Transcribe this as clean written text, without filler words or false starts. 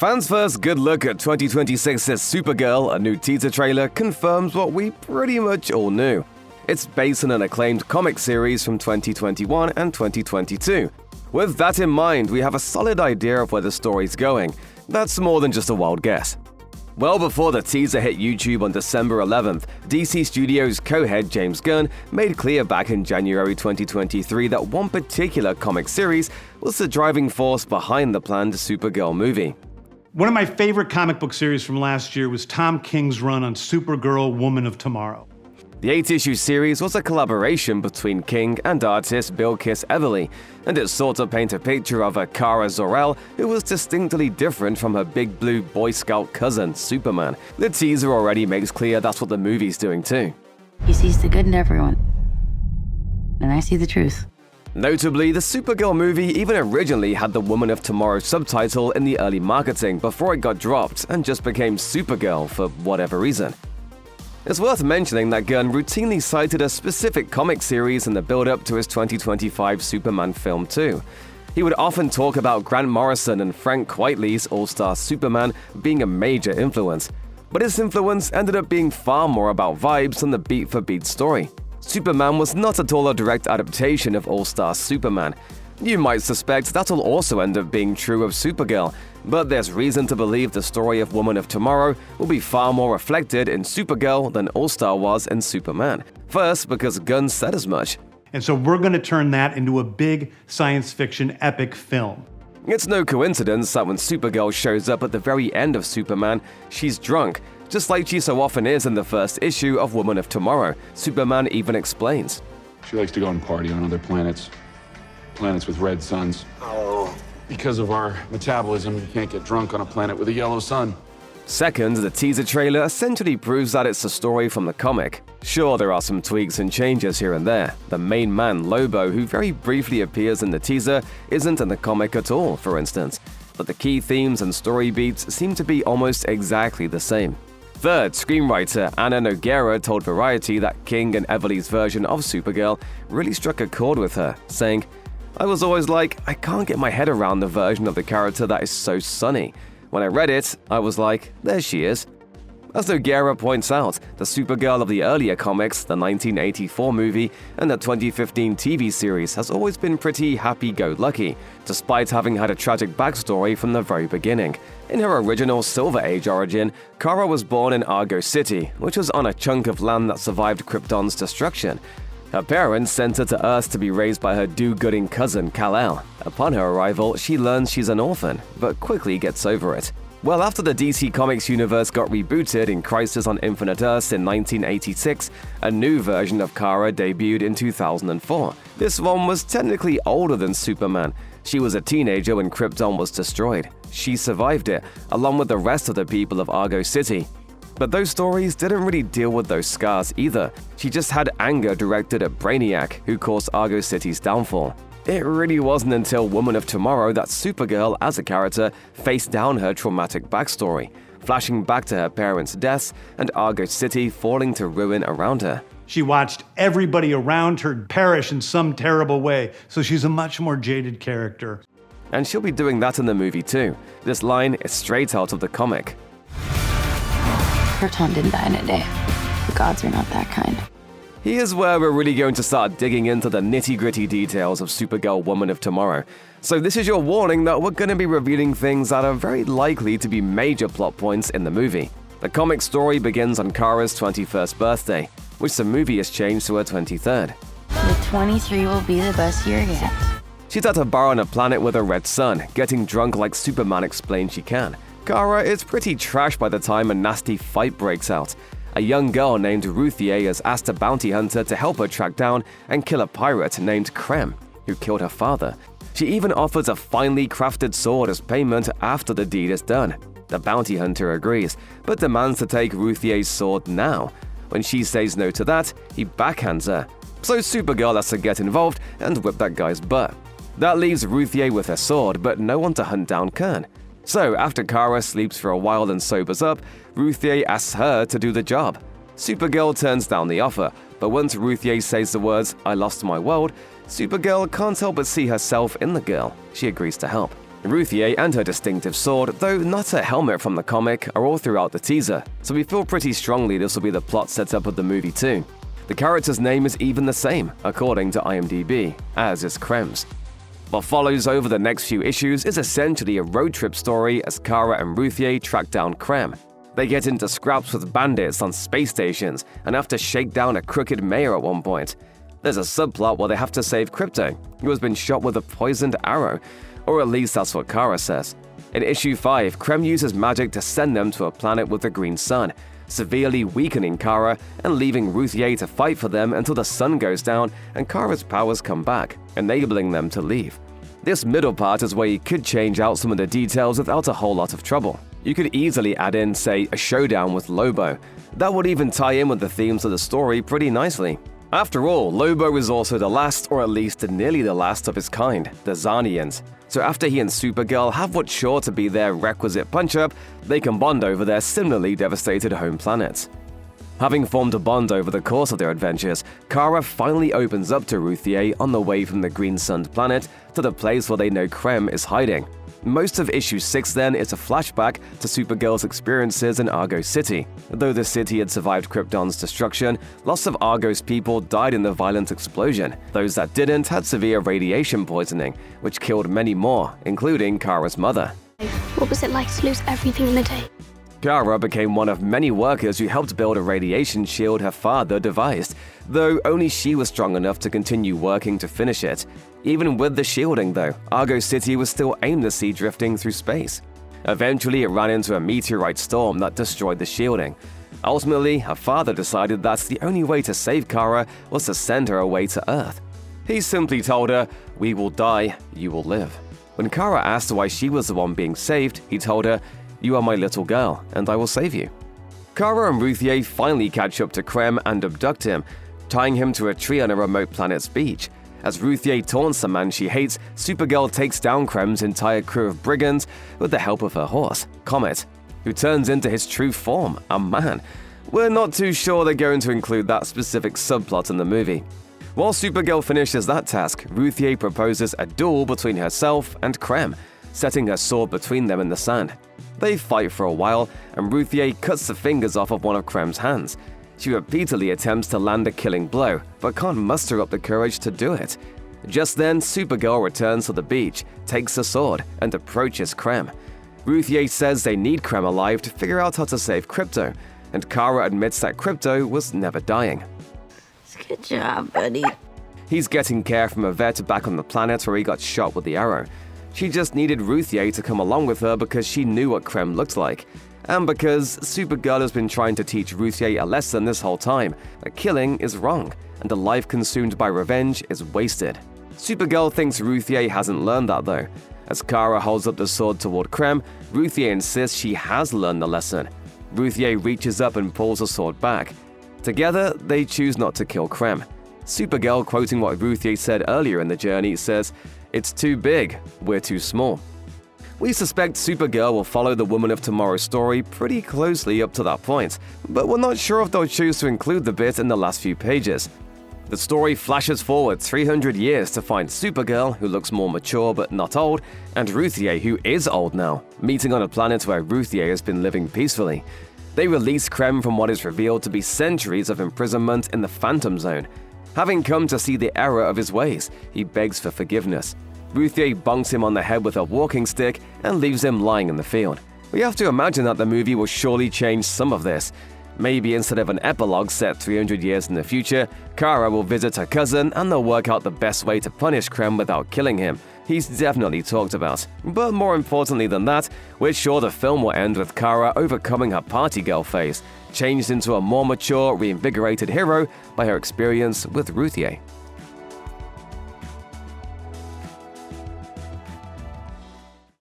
Fans' first good look at 2026's Supergirl, a new teaser trailer, confirms what we pretty much all knew. It's based on an acclaimed comic series from 2021 and 2022. With that in mind, we have a solid idea of where the story's going. That's more than just a wild guess. Well before the teaser hit YouTube on December 11th, DC Studios co-head James Gunn made clear back in January 2023 that one particular comic series was the driving force behind the planned Supergirl movie. One of my favorite comic book series from last year was Tom King's run on Supergirl, Woman of Tomorrow. The 8-issue series was a collaboration between King and artist Bill Everly, and it sought to paint a picture of a Kara Zor-El who was distinctly different from her big blue Boy Scout cousin, Superman. The teaser already makes clear that's what the movie's doing too. He sees the good in everyone, and I see the truth. Notably, the Supergirl movie even originally had the Woman of Tomorrow subtitle in the early marketing before it got dropped and just became Supergirl for whatever reason. It's worth mentioning that Gunn routinely cited a specific comic series in the build-up to his 2025 Superman film too. He would often talk about Grant Morrison and Frank Quitely's All-Star Superman being a major influence, but his influence ended up being far more about vibes than the beat-for-beat story. Superman was not at all a direct adaptation of All-Star Superman. You might suspect that'll also end up being true of Supergirl, but there's reason to believe the story of Woman of Tomorrow will be far more reflected in Supergirl than All-Star was in Superman. First, because Gunn said as much. And so we're going to turn that into a big science fiction epic film. It's no coincidence that when Supergirl shows up at the very end of Superman, she's drunk, just like she so often is in the first issue of Woman of Tomorrow. Superman even explains. She likes to go and party on other planets. Planets with red suns. Oh. Because of our metabolism, you can't get drunk on a planet with a yellow sun. Second, the teaser trailer essentially proves that it's a story from the comic. Sure, there are some tweaks and changes here and there. The main man, Lobo, who very briefly appears in the teaser, isn't in the comic at all, for instance. But the key themes and story beats seem to be almost exactly the same. Third, screenwriter Anna Nogueira told Variety that King and Everly's version of Supergirl really struck a chord with her, saying, "I was always like, I can't get my head around the version of the character that is so sunny. When I read it, I was like, there she is." As Nogueira points out, the Supergirl of the earlier comics, the 1984 movie, and the 2015 TV series has always been pretty happy-go-lucky, despite having had a tragic backstory from the very beginning. In her original Silver Age origin, Kara was born in Argo City, which was on a chunk of land that survived Krypton's destruction. Her parents sent her to Earth to be raised by her do-gooding cousin, Kal-El. Upon her arrival, she learns she's an orphan, but quickly gets over it. Well, after the DC Comics universe got rebooted in Crisis on Infinite Earths in 1986, a new version of Kara debuted in 2004. This one was technically older than Superman. She was a teenager when Krypton was destroyed. She survived it, along with the rest of the people of Argo City. But those stories didn't really deal with those scars either. She just had anger directed at Brainiac, who caused Argo City's downfall. It really wasn't until Woman of Tomorrow that Supergirl, as a character, faced down her traumatic backstory, flashing back to her parents' deaths and Argo City falling to ruin around her. She watched everybody around her perish in some terrible way, so she's a much more jaded character. And she'll be doing that in the movie too. This line is straight out of the comic. Krypton didn't die in a day. The gods are not that kind. Here's where we're really going to start digging into the nitty-gritty details of Supergirl Woman of Tomorrow. So this is your warning that we're going to be revealing things that are very likely to be major plot points in the movie. The comic story begins on Kara's 21st birthday, which the movie has changed to her 23rd. The 23 will be the best year yet. She's at a bar on a planet with a red sun, getting drunk like Superman explains she can. Kara is pretty trash by the time a nasty fight breaks out. A young girl named Ruthye has asked a bounty hunter to help her track down and kill a pirate named Krem, who killed her father. She even offers a finely crafted sword as payment after the deed is done. The bounty hunter agrees, but demands to take Ruthye's sword now. When she says no to that, he backhands her. So Supergirl has to get involved and whip that guy's butt. That leaves Ruthye with her sword, but no one to hunt down Kern. So, after Kara sleeps for a while and sobers up, Ruthye asks her to do the job. Supergirl turns down the offer, but once Ruthye says the words, "I lost my world," Supergirl can't help but see herself in the girl. She agrees to help. Ruthye and her distinctive sword, though not her helmet from the comic, are all throughout the teaser, so we feel pretty strongly this will be the plot setup of the movie too. The character's name is even the same, according to IMDb, as is Krem's. What follows over the next few issues is essentially a road trip story as Kara and Ruthye track down Krem. They get into scraps with bandits on space stations and have to shake down a crooked mayor at one point. There's a subplot where they have to save Krypton, who has been shot with a poisoned arrow, or at least that's what Kara says. In issue 5, Krem uses magic to send them to a planet with a green sun, severely weakening Kara and leaving Ruthye to fight for them until the sun goes down and Kara's powers come back, enabling them to leave. This middle part is where you could change out some of the details without a whole lot of trouble. You could easily add in, say, a showdown with Lobo. That would even tie in with the themes of the story pretty nicely. After all, Lobo is also the last, or at least nearly the last of his kind, the Zarnians. So after he and Supergirl have what's sure to be their requisite punch-up, they can bond over their similarly devastated home planets. Having formed a bond over the course of their adventures, Kara finally opens up to Ruthye on the way from the green-sunned planet to the place where they know Krem is hiding. Most of issue 6 then is a flashback to Supergirl's experiences in Argo City. Though the city had survived Krypton's destruction, lots of Argo's people died in the violent explosion. Those that didn't had severe radiation poisoning, which killed many more, including Kara's mother. What was it like to lose everything in a day? Kara became one of many workers who helped build a radiation shield her father devised, though only she was strong enough to continue working to finish it. Even with the shielding, though, Argo City was still aimlessly drifting through space. Eventually, it ran into a meteorite storm that destroyed the shielding. Ultimately, her father decided that the only way to save Kara was to send her away to Earth. He simply told her, "We will die, you will live." When Kara asked why she was the one being saved, he told her, "You are my little girl, and I will save you." Kara and Ruthye finally catch up to Krem and abduct him, tying him to a tree on a remote planet's beach. As Ruthye taunts the man she hates, Supergirl takes down Krem's entire crew of brigands with the help of her horse, Comet, who turns into his true form, a man. We're not too sure they're going to include that specific subplot in the movie. While Supergirl finishes that task, Ruthye proposes a duel between herself and Krem, setting her sword between them in the sand. They fight for a while, and Ruthye cuts the fingers off of one of Krem's hands. She repeatedly attempts to land a killing blow, but can't muster up the courage to do it. Just then, Supergirl returns to the beach, takes the sword, and approaches Krem. Ruthye says they need Krem alive to figure out how to save Krypto, and Kara admits that Krypto was never dying. Good job, buddy. He's getting care from a vet back on the planet where he got shot with the arrow. She just needed Ruthye to come along with her because she knew what Krem looked like. And because Supergirl has been trying to teach Ruthye a lesson this whole time, that killing is wrong, and a life consumed by revenge is wasted. Supergirl thinks Ruthye hasn't learned that though. As Kara holds up the sword toward Krem, Ruthye insists she has learned the lesson. Ruthye reaches up and pulls the sword back. Together, they choose not to kill Krem. Supergirl, quoting what Ruthye said earlier in the journey, says, "It's too big, we're too small." We suspect Supergirl will follow the Woman of Tomorrow's story pretty closely up to that point, but we're not sure if they'll choose to include the bit in the last few pages. The story flashes forward 300 years to find Supergirl, who looks more mature but not old, and Ruthye, who is old now, meeting on a planet where Ruthye has been living peacefully. They release Krem from what is revealed to be centuries of imprisonment in the Phantom Zone. Having come to see the error of his ways, he begs for forgiveness. Ruthye bonks him on the head with a walking stick and leaves him lying in the field. We have to imagine that the movie will surely change some of this. Maybe instead of an epilogue set 300 years in the future, Kara will visit her cousin and they'll work out the best way to punish Krem without killing him. He's definitely talked about. But more importantly than that, we're sure the film will end with Kara overcoming her party girl phase, changed into a more mature, reinvigorated hero by her experience with Ruthye.